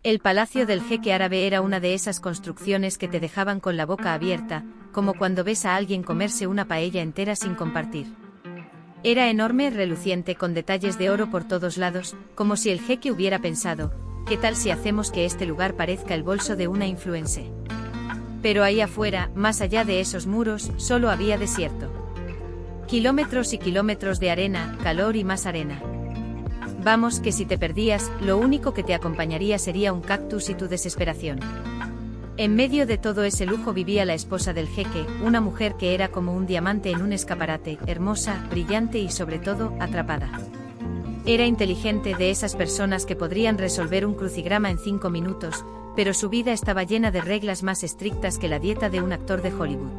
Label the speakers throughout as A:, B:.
A: El palacio del jeque árabe era una de esas construcciones que te dejaban con la boca abierta, como cuando ves a alguien comerse una paella entera sin compartir. Era enorme, reluciente, con detalles de oro por todos lados, como si el jeque hubiera pensado, ¿qué tal si hacemos que este lugar parezca el bolso de una influencer? Pero ahí afuera, más allá de esos muros, solo había desierto. Kilómetros y kilómetros de arena, calor y más arena. Vamos, que si te perdías, lo único que te acompañaría sería un cactus y tu desesperación. En medio de todo ese lujo vivía la esposa del jeque, una mujer que era como un diamante en un escaparate, hermosa, brillante y sobre todo, atrapada. Era inteligente, de esas personas que podrían resolver un crucigrama en 5 minutos, pero su vida estaba llena de reglas más estrictas que la dieta de un actor de Hollywood.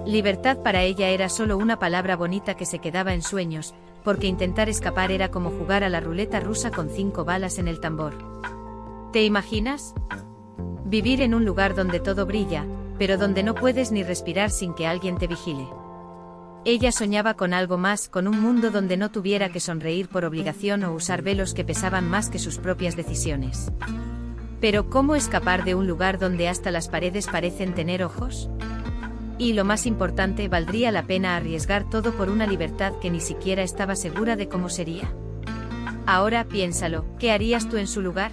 A: Libertad para ella era solo una palabra bonita que se quedaba en sueños, porque intentar escapar era como jugar a la ruleta rusa con 5 balas en el tambor. ¿Te imaginas? Vivir en un lugar donde todo brilla, pero donde no puedes ni respirar sin que alguien te vigile. Ella soñaba con algo más, con un mundo donde no tuviera que sonreír por obligación o usar velos que pesaban más que sus propias decisiones. Pero ¿cómo escapar de un lugar donde hasta las paredes parecen tener ojos? Y lo más importante, ¿valdría la pena arriesgar todo por una libertad que ni siquiera estaba segura de cómo sería? Ahora piénsalo, ¿qué harías tú en su lugar?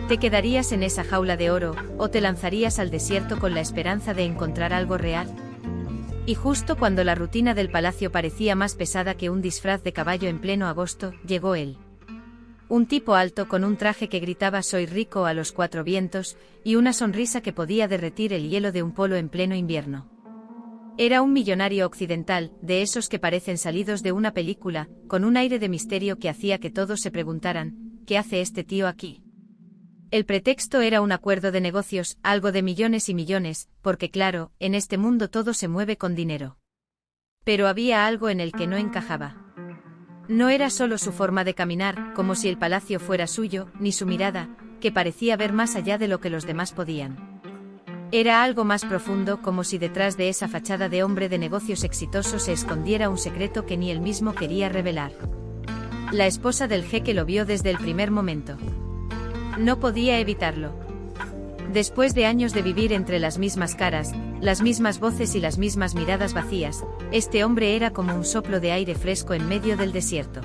A: ¿Te quedarías en esa jaula de oro, o te lanzarías al desierto con la esperanza de encontrar algo real? Y justo cuando la rutina del palacio parecía más pesada que un disfraz de caballo en pleno agosto, llegó él. Un tipo alto con un traje que gritaba «Soy rico» a los 4 vientos, y una sonrisa que podía derretir el hielo de un polo en pleno invierno. Era un millonario occidental, de esos que parecen salidos de una película, con un aire de misterio que hacía que todos se preguntaran, ¿qué hace este tío aquí? El pretexto era un acuerdo de negocios, algo de millones y millones, porque claro, en este mundo todo se mueve con dinero. Pero había algo en el que no encajaba. No era solo su forma de caminar, como si el palacio fuera suyo, ni su mirada, que parecía ver más allá de lo que los demás podían. Era algo más profundo, como si detrás de esa fachada de hombre de negocios exitoso se escondiera un secreto que ni él mismo quería revelar. La esposa del jeque lo vio desde el primer momento. No podía evitarlo. Después de años de vivir entre las mismas caras, las mismas voces y las mismas miradas vacías, este hombre era como un soplo de aire fresco en medio del desierto.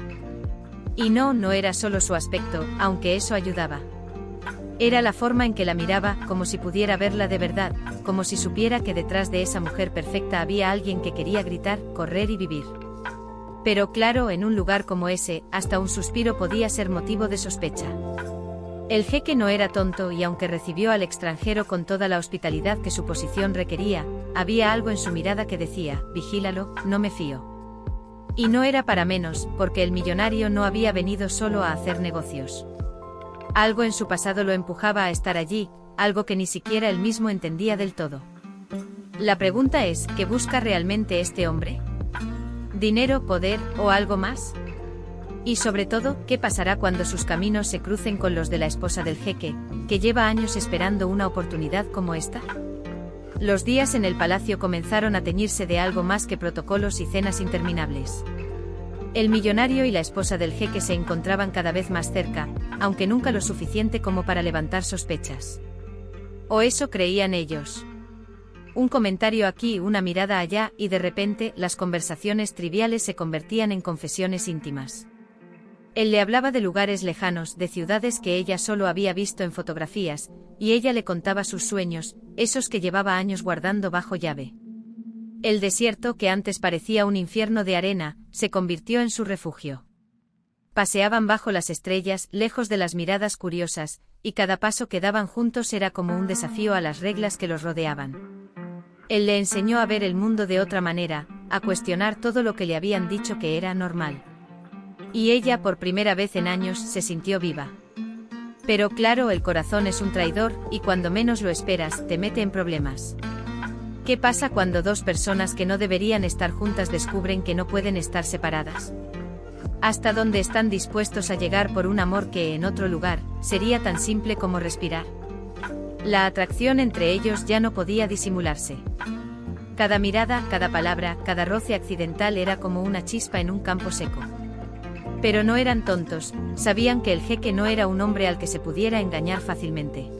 A: Y no era solo su aspecto, aunque eso ayudaba. Era la forma en que la miraba, como si pudiera verla de verdad, como si supiera que detrás de esa mujer perfecta había alguien que quería gritar, correr y vivir. Pero claro, en un lugar como ese, hasta un suspiro podía ser motivo de sospecha. El jeque no era tonto y aunque recibió al extranjero con toda la hospitalidad que su posición requería, había algo en su mirada que decía, vigílalo, no me fío. Y no era para menos, porque el millonario no había venido solo a hacer negocios. Algo en su pasado lo empujaba a estar allí, algo que ni siquiera él mismo entendía del todo. La pregunta es, ¿qué busca realmente este hombre? ¿Dinero, poder, o algo más? Y sobre todo, ¿qué pasará cuando sus caminos se crucen con los de la esposa del jeque, que lleva años esperando una oportunidad como esta? Los días en el palacio comenzaron a teñirse de algo más que protocolos y cenas interminables. El millonario y la esposa del jeque se encontraban cada vez más cerca, aunque nunca lo suficiente como para levantar sospechas. O eso creían ellos. Un comentario aquí, una mirada allá, y de repente, las conversaciones triviales se convertían en confesiones íntimas. Él le hablaba de lugares lejanos, de ciudades que ella solo había visto en fotografías, y ella le contaba sus sueños, esos que llevaba años guardando bajo llave. El desierto, que antes parecía un infierno de arena, se convirtió en su refugio. Paseaban bajo las estrellas, lejos de las miradas curiosas, y cada paso que daban juntos era como un desafío a las reglas que los rodeaban. Él le enseñó a ver el mundo de otra manera, a cuestionar todo lo que le habían dicho que era normal. Y ella, por primera vez en años, se sintió viva. Pero claro, el corazón es un traidor, y cuando menos lo esperas, te mete en problemas. ¿Qué pasa cuando dos personas que no deberían estar juntas descubren que no pueden estar separadas? ¿Hasta dónde están dispuestos a llegar por un amor que, en otro lugar, sería tan simple como respirar? La atracción entre ellos ya no podía disimularse. Cada mirada, cada palabra, cada roce accidental era como una chispa en un campo seco. Pero no eran tontos, sabían que el jeque no era un hombre al que se pudiera engañar fácilmente.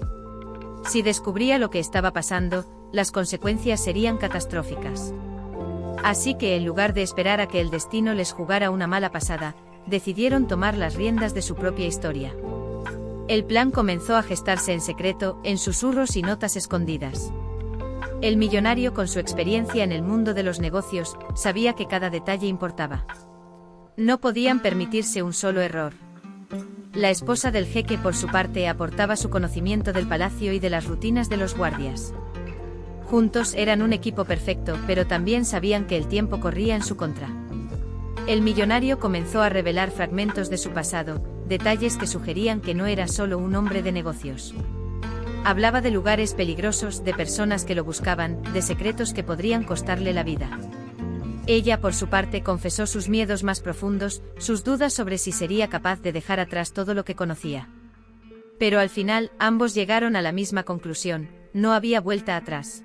A: Si descubría lo que estaba pasando, las consecuencias serían catastróficas. Así que en lugar de esperar a que el destino les jugara una mala pasada, decidieron tomar las riendas de su propia historia. El plan comenzó a gestarse en secreto, en susurros y notas escondidas. El millonario, con su experiencia en el mundo de los negocios, sabía que cada detalle importaba. No podían permitirse un solo error. La esposa del jeque, por su parte, aportaba su conocimiento del palacio y de las rutinas de los guardias. Juntos eran un equipo perfecto, pero también sabían que el tiempo corría en su contra. El millonario comenzó a revelar fragmentos de su pasado, detalles que sugerían que no era solo un hombre de negocios. Hablaba de lugares peligrosos, de personas que lo buscaban, de secretos que podrían costarle la vida. Ella, por su parte, confesó sus miedos más profundos, sus dudas sobre si sería capaz de dejar atrás todo lo que conocía. Pero al final, ambos llegaron a la misma conclusión: no había vuelta atrás.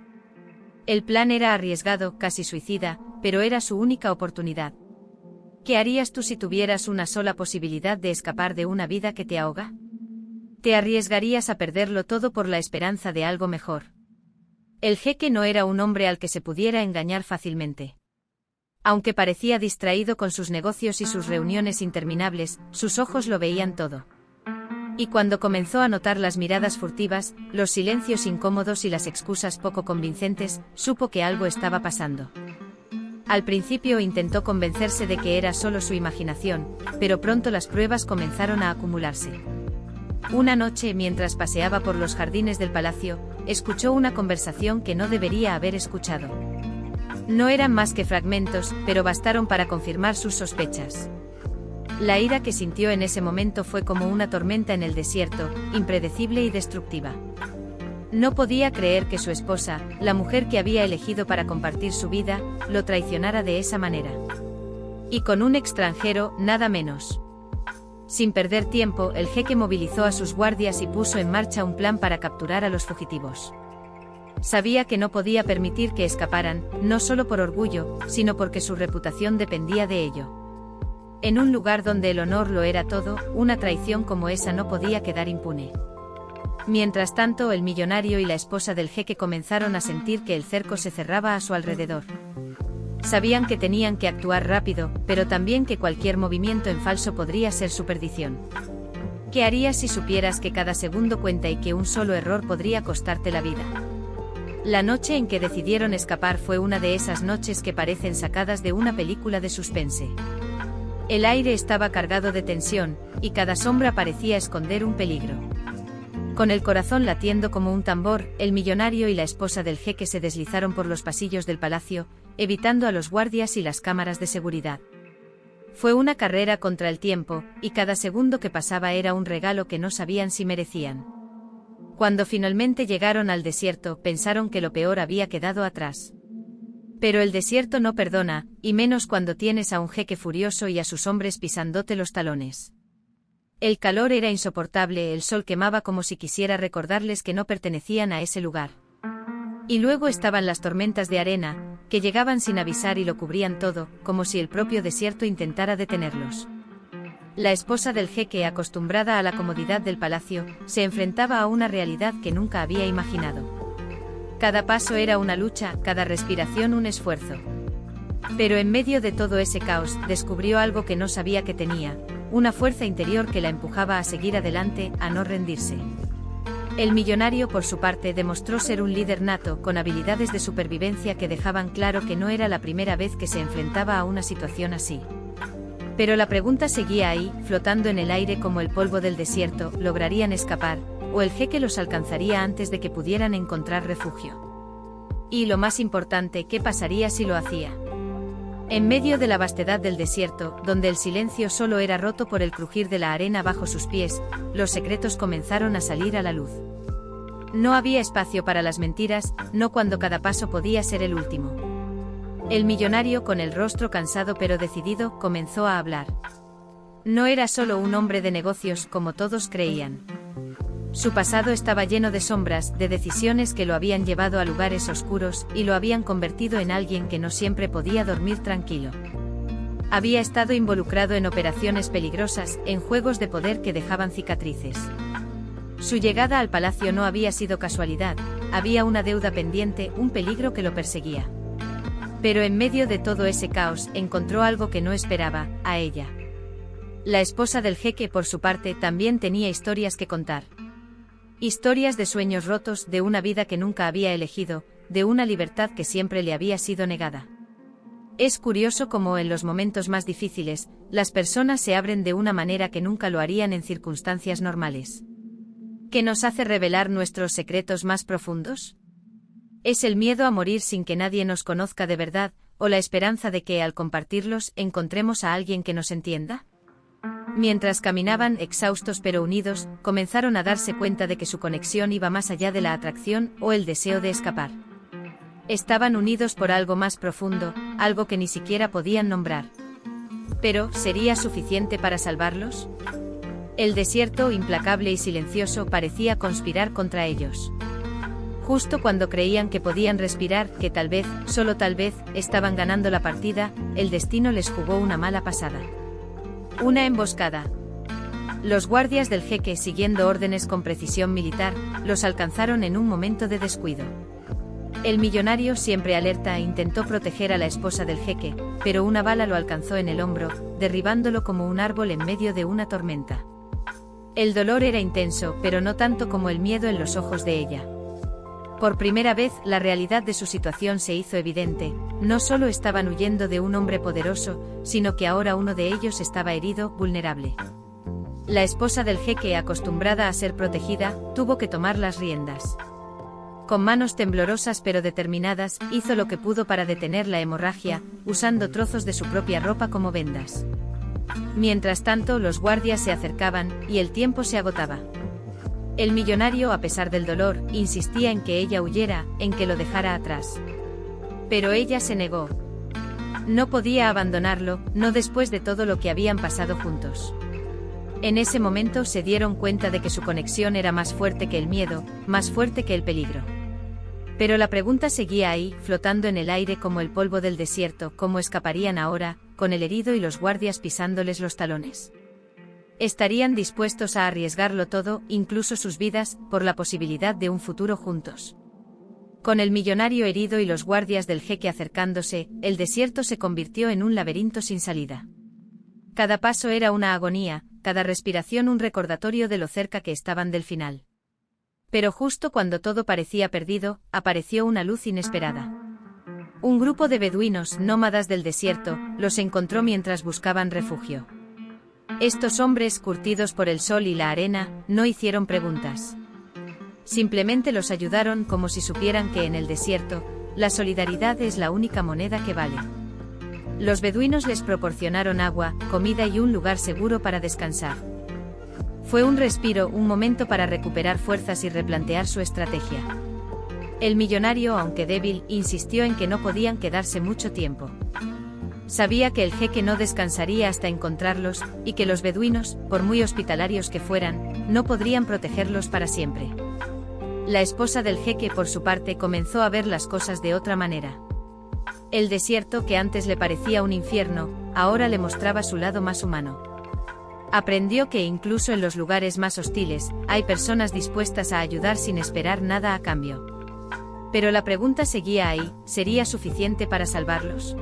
A: El plan era arriesgado, casi suicida, pero era su única oportunidad. ¿Qué harías tú si tuvieras una sola posibilidad de escapar de una vida que te ahoga? ¿Te arriesgarías a perderlo todo por la esperanza de algo mejor? El jeque no era un hombre al que se pudiera engañar fácilmente. Aunque parecía distraído con sus negocios y sus reuniones interminables, sus ojos lo veían todo. Y cuando comenzó a notar las miradas furtivas, los silencios incómodos y las excusas poco convincentes, supo que algo estaba pasando. Al principio intentó convencerse de que era solo su imaginación, pero pronto las pruebas comenzaron a acumularse. Una noche, mientras paseaba por los jardines del palacio, escuchó una conversación que no debería haber escuchado. No eran más que fragmentos, pero bastaron para confirmar sus sospechas. La ira que sintió en ese momento fue como una tormenta en el desierto, impredecible y destructiva. No podía creer que su esposa, la mujer que había elegido para compartir su vida, lo traicionara de esa manera. Y con un extranjero, nada menos. Sin perder tiempo, el jeque movilizó a sus guardias y puso en marcha un plan para capturar a los fugitivos. Sabía que no podía permitir que escaparan, no solo por orgullo, sino porque su reputación dependía de ello. En un lugar donde el honor lo era todo, una traición como esa no podía quedar impune. Mientras tanto, el millonario y la esposa del jeque comenzaron a sentir que el cerco se cerraba a su alrededor. Sabían que tenían que actuar rápido, pero también que cualquier movimiento en falso podría ser su perdición. ¿Qué harías si supieras que cada segundo cuenta y que un solo error podría costarte la vida? La noche en que decidieron escapar fue una de esas noches que parecen sacadas de una película de suspense. El aire estaba cargado de tensión, y cada sombra parecía esconder un peligro. Con el corazón latiendo como un tambor, el millonario y la esposa del jeque se deslizaron por los pasillos del palacio, evitando a los guardias y las cámaras de seguridad. Fue una carrera contra el tiempo, y cada segundo que pasaba era un regalo que no sabían si merecían. Cuando finalmente llegaron al desierto, pensaron que lo peor había quedado atrás. Pero el desierto no perdona, y menos cuando tienes a un jeque furioso y a sus hombres pisándote los talones. El calor era insoportable, el sol quemaba como si quisiera recordarles que no pertenecían a ese lugar. Y luego estaban las tormentas de arena, que llegaban sin avisar y lo cubrían todo, como si el propio desierto intentara detenerlos. La esposa del jeque, acostumbrada a la comodidad del palacio, se enfrentaba a una realidad que nunca había imaginado. Cada paso era una lucha, cada respiración un esfuerzo. Pero en medio de todo ese caos, descubrió algo que no sabía que tenía, una fuerza interior que la empujaba a seguir adelante, a no rendirse. El millonario, por su parte, demostró ser un líder nato, con habilidades de supervivencia que dejaban claro que no era la primera vez que se enfrentaba a una situación así. Pero la pregunta seguía ahí, flotando en el aire como el polvo del desierto: ¿lograrían escapar, o el jeque los alcanzaría antes de que pudieran encontrar refugio? Y lo más importante, ¿qué pasaría si lo hacía? En medio de la vastedad del desierto, donde el silencio solo era roto por el crujir de la arena bajo sus pies, los secretos comenzaron a salir a la luz. No había espacio para las mentiras, no cuando cada paso podía ser el último. El millonario, con el rostro cansado pero decidido, comenzó a hablar. No era solo un hombre de negocios como todos creían. Su pasado estaba lleno de sombras, de decisiones que lo habían llevado a lugares oscuros, y lo habían convertido en alguien que no siempre podía dormir tranquilo. Había estado involucrado en operaciones peligrosas, en juegos de poder que dejaban cicatrices. Su llegada al palacio no había sido casualidad, había una deuda pendiente, un peligro que lo perseguía. Pero en medio de todo ese caos, encontró algo que no esperaba, a ella. La esposa del jeque, por su parte, también tenía historias que contar. Historias de sueños rotos, de una vida que nunca había elegido, de una libertad que siempre le había sido negada. Es curioso cómo en los momentos más difíciles, las personas se abren de una manera que nunca lo harían en circunstancias normales. ¿Qué nos hace revelar nuestros secretos más profundos? ¿Es el miedo a morir sin que nadie nos conozca de verdad, o la esperanza de que, al compartirlos, encontremos a alguien que nos entienda? Mientras caminaban, exhaustos pero unidos, comenzaron a darse cuenta de que su conexión iba más allá de la atracción o el deseo de escapar. Estaban unidos por algo más profundo, algo que ni siquiera podían nombrar. Pero, ¿sería suficiente para salvarlos? El desierto, implacable y silencioso, parecía conspirar contra ellos. Justo cuando creían que podían respirar, que tal vez, solo tal vez, estaban ganando la partida, el destino les jugó una mala pasada. Una emboscada. Los guardias del jeque, siguiendo órdenes con precisión militar, los alcanzaron en un momento de descuido. El millonario, siempre alerta, intentó proteger a la esposa del jeque, pero una bala lo alcanzó en el hombro, derribándolo como un árbol en medio de una tormenta. El dolor era intenso, pero no tanto como el miedo en los ojos de ella. Por primera vez, la realidad de su situación se hizo evidente. No solo estaban huyendo de un hombre poderoso, sino que ahora uno de ellos estaba herido, vulnerable. La esposa del jeque, acostumbrada a ser protegida, tuvo que tomar las riendas. Con manos temblorosas pero determinadas, hizo lo que pudo para detener la hemorragia, usando trozos de su propia ropa como vendas. Mientras tanto, los guardias se acercaban, y el tiempo se agotaba. El millonario, a pesar del dolor, insistía en que ella huyera, en que lo dejara atrás. Pero ella se negó. No podía abandonarlo, no después de todo lo que habían pasado juntos. En ese momento se dieron cuenta de que su conexión era más fuerte que el miedo, más fuerte que el peligro. Pero la pregunta seguía ahí, flotando en el aire como el polvo del desierto. ¿Cómo escaparían ahora, con el herido y los guardias pisándoles los talones? ¿Estarían dispuestos a arriesgarlo todo, incluso sus vidas, por la posibilidad de un futuro juntos? Con el millonario herido y los guardias del jeque acercándose, el desierto se convirtió en un laberinto sin salida. Cada paso era una agonía, cada respiración un recordatorio de lo cerca que estaban del final. Pero justo cuando todo parecía perdido, apareció una luz inesperada. Un grupo de beduinos, nómadas del desierto, los encontró mientras buscaban refugio. Estos hombres, curtidos por el sol y la arena, no hicieron preguntas. Simplemente los ayudaron como si supieran que en el desierto, la solidaridad es la única moneda que vale. Los beduinos les proporcionaron agua, comida y un lugar seguro para descansar. Fue un respiro, un momento para recuperar fuerzas y replantear su estrategia. El millonario, aunque débil, insistió en que no podían quedarse mucho tiempo. Sabía que el jeque no descansaría hasta encontrarlos, y que los beduinos, por muy hospitalarios que fueran, no podrían protegerlos para siempre. La esposa del jeque, por su parte, comenzó a ver las cosas de otra manera. El desierto, que antes le parecía un infierno, ahora le mostraba su lado más humano. Aprendió que incluso en los lugares más hostiles, hay personas dispuestas a ayudar sin esperar nada a cambio. Pero la pregunta seguía ahí, ¿sería suficiente para salvarlos?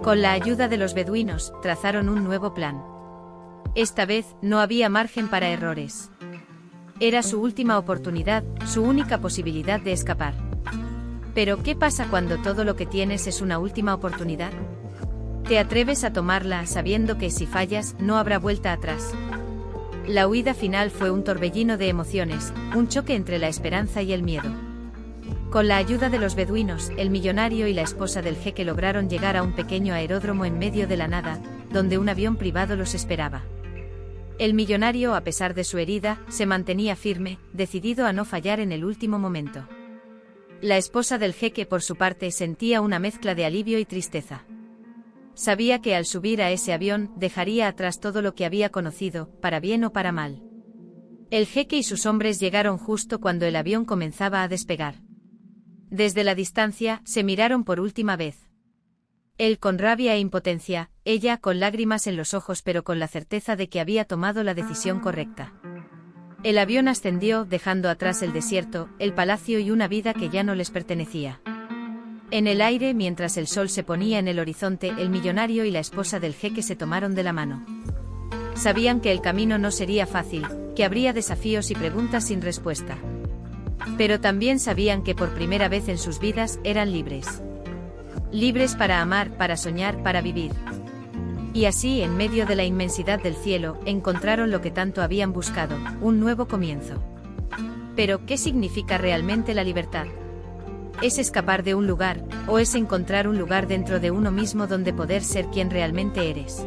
A: Con la ayuda de los beduinos, trazaron un nuevo plan. Esta vez, no había margen para errores. Era su última oportunidad, su única posibilidad de escapar. Pero, ¿qué pasa cuando todo lo que tienes es una última oportunidad? ¿Te atreves a tomarla sabiendo que si fallas, no habrá vuelta atrás? La huida final fue un torbellino de emociones, un choque entre la esperanza y el miedo. Con la ayuda de los beduinos, el millonario y la esposa del jeque lograron llegar a un pequeño aeródromo en medio de la nada, donde un avión privado los esperaba. El millonario, a pesar de su herida, se mantenía firme, decidido a no fallar en el último momento. La esposa del jeque, por su parte, sentía una mezcla de alivio y tristeza. Sabía que al subir a ese avión, dejaría atrás todo lo que había conocido, para bien o para mal. El jeque y sus hombres llegaron justo cuando el avión comenzaba a despegar. Desde la distancia, se miraron por última vez. Él con rabia e impotencia, ella con lágrimas en los ojos pero con la certeza de que había tomado la decisión correcta. El avión ascendió, dejando atrás el desierto, el palacio y una vida que ya no les pertenecía. En el aire, mientras el sol se ponía en el horizonte, el millonario y la esposa del jeque se tomaron de la mano. Sabían que el camino no sería fácil, que habría desafíos y preguntas sin respuesta. Pero también sabían que por primera vez en sus vidas eran libres. Libres para amar, para soñar, para vivir. Y así, en medio de la inmensidad del cielo, encontraron lo que tanto habían buscado, un nuevo comienzo. Pero, ¿qué significa realmente la libertad? ¿Es escapar de un lugar, o es encontrar un lugar dentro de uno mismo donde poder ser quien realmente eres?